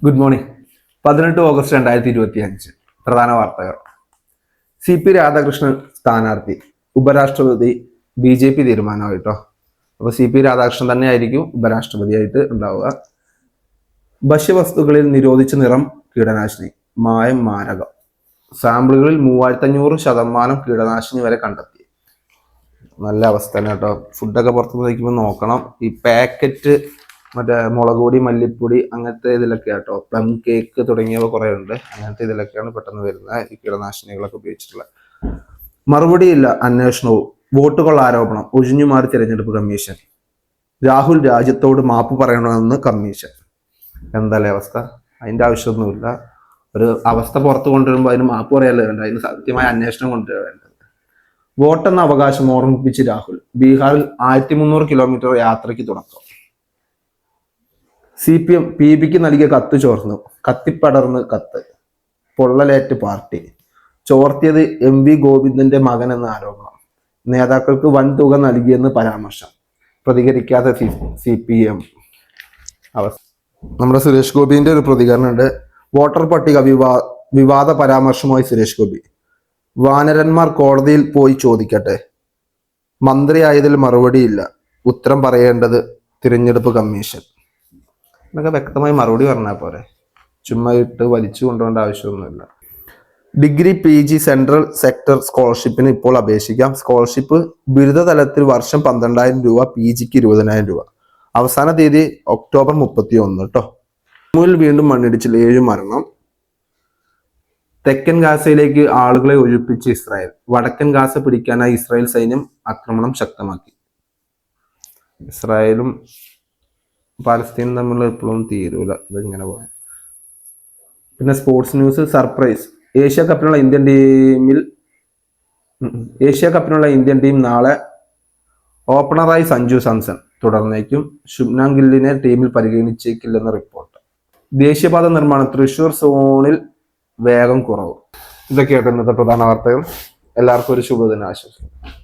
Good morning. 18 August 2025 പ്രധാന വാർത്തകൾ. CP Radhakrishnan സ്ഥാനാർത്ഥി, ഉപരാഷ്ട്രപതി BJP തീരുമാനമായിട്ടോ. അപ്പോൾ CP രാധാകൃഷ്ണൻ തന്നെ ആയിരിക്കും ഉപരാഷ്ട്രപതിയായിട്ട് ഉണ്ടാവുക. ഭക്ഷ്യവസ്തുക്കളിൽ നിരോധിച്ച നിറം കീടനാശിനി, മായം മാരകം. സാമ്പിളുകളിൽ 3500% കീടനാശിനി വരെ കണ്ടെത്തി. നല്ല അവസ്ഥ തന്നെ കേട്ടോ. ഫുഡൊക്കെ പുറത്തുനിന്ന് കഴിക്കുമ്പോൾ നോക്കണം. ഈ പാക്കറ്റ് മറ്റേ മുളക് പൊടി, മല്ലിപ്പൊടി അങ്ങനത്തെ ഇതിലൊക്കെ കേട്ടോ, പ്ലം കേക്ക് തുടങ്ങിയവ കുറെ ഉണ്ട്. അങ്ങനത്തെ ഇതിലൊക്കെയാണ് പെട്ടെന്ന് വരുന്ന ഈ കീടനാശിനികളൊക്കെ ഉപയോഗിച്ചിട്ടുള്ളത്. മറുപടിയില്ല അന്വേഷണവും. വോട്ടുകൾ ആരോപണം, ഒഴിഞ്ഞുമാറി തിരഞ്ഞെടുപ്പ് കമ്മീഷൻ. രാഹുൽ രാജ്യത്തോട് മാപ്പ് പറയണമെന്ന് കമ്മീഷൻ. എന്തായാലും അവസ്ഥ, അതിന്റെ ആവശ്യമൊന്നുമില്ല. ഒരു അവസ്ഥ പുറത്തു കൊണ്ടുവരുമ്പോൾ അതിന് മാപ്പ് പറയാല്ലേ വേണ്ട, അതിന് സത്യമായ അന്വേഷണം കൊണ്ടുവരാൻ വേണ്ടത്. വോട്ടെന്ന അവകാശം ഓർമ്മിപ്പിച്ച് രാഹുൽ. ബീഹാറിൽ 1300 കിലോമീറ്റർ യാത്രയ്ക്ക് തുടക്കം. CPM PBക്ക് നൽകിയ കത്ത് ചോർന്നു, കത്തിപ്പടർന്ന് കത്ത്. പൊള്ളലേറ്റ് പാർട്ടി. ചോർത്തിയത് MV ഗോവിന്ദന്റെ മകൻ എന്ന ആരോപണം. നേതാക്കൾക്ക് വൻ തുക നൽകിയെന്ന് പരാമർശം. പ്രതികരിക്കാതെ CPM. അവസ്ഥ. നമ്മുടെ സുരേഷ് ഗോപിന്റെ ഒരു പ്രതികരണമുണ്ട്. വോട്ടർ പട്ടിക വിവാദ പരാമർശമായി സുരേഷ് ഗോപി. വാനരന്മാർ കോടതിയിൽ പോയി ചോദിക്കട്ടെ. മന്ത്രിയായതിൽ മറുപടിയില്ല, ഉത്തരം പറയേണ്ടത് തിരഞ്ഞെടുപ്പ് കമ്മീഷൻ. എന്നൊക്കെ വ്യക്തമായി മറുപടി പറഞ്ഞാൽ പോരെ, ചുമ്മാ ഇട്ട് വലിച്ചു കൊണ്ടുപോകേണ്ട ആവശ്യമൊന്നുമില്ല. ഡിഗ്രി PG സെൻട്രൽ സെക്ടർ സ്കോളർഷിപ്പിന് ഇപ്പോൾ അപേക്ഷിക്കാം. സ്കോളർഷിപ്പ് ബിരുദതലത്തിൽ വർഷം 12,000 രൂപ, PGക്ക് 20,000 രൂപ. അവസാന തീയതി ഒക്ടോബർ 31 കേട്ടോ. ജമ്മുവിൽ വീണ്ടും മണ്ണിടിച്ചിൽ, 7 മരണം. തെക്കൻ ഗാസയിലേക്ക് ആളുകളെ ഒഴിപ്പിച്ച് ഇസ്രായേൽ. വടക്കൻ ഗാസ പിടിക്കാനായി ഇസ്രായേൽ സൈന്യം ആക്രമണം ശക്തമാക്കി. ഇസ്രായേലും പാലസ്തീനും തമ്മിലുള്ള എപ്പോഴും തീരൂല, ഇതിങ്ങനെ പോയാൽ. പിന്നെ സ്പോർട്സ് ന്യൂസ്. സർപ്രൈസ്. ഏഷ്യ കപ്പിനുള്ള ഇന്ത്യൻ ടീം നാളെ. ഓപ്പണറായി സഞ്ജു സാംസൺ തുടർന്നേക്കും. ശുഭ്മാൻ ഗില്ലിനെ ടീമിൽ പരിഗണിച്ചേക്കില്ലെന്ന റിപ്പോർട്ട്. ദേശീയപാത നിർമ്മാണം, തൃശൂർ സോണിൽ വേഗം കുറവ്. ഇതൊക്കെയായിട്ട് ഇന്നത്തെ പ്രധാന വാർത്തകൾ. എല്ലാവർക്കും ഒരു ശുഭദിനം ആശംസിക്കുന്നു.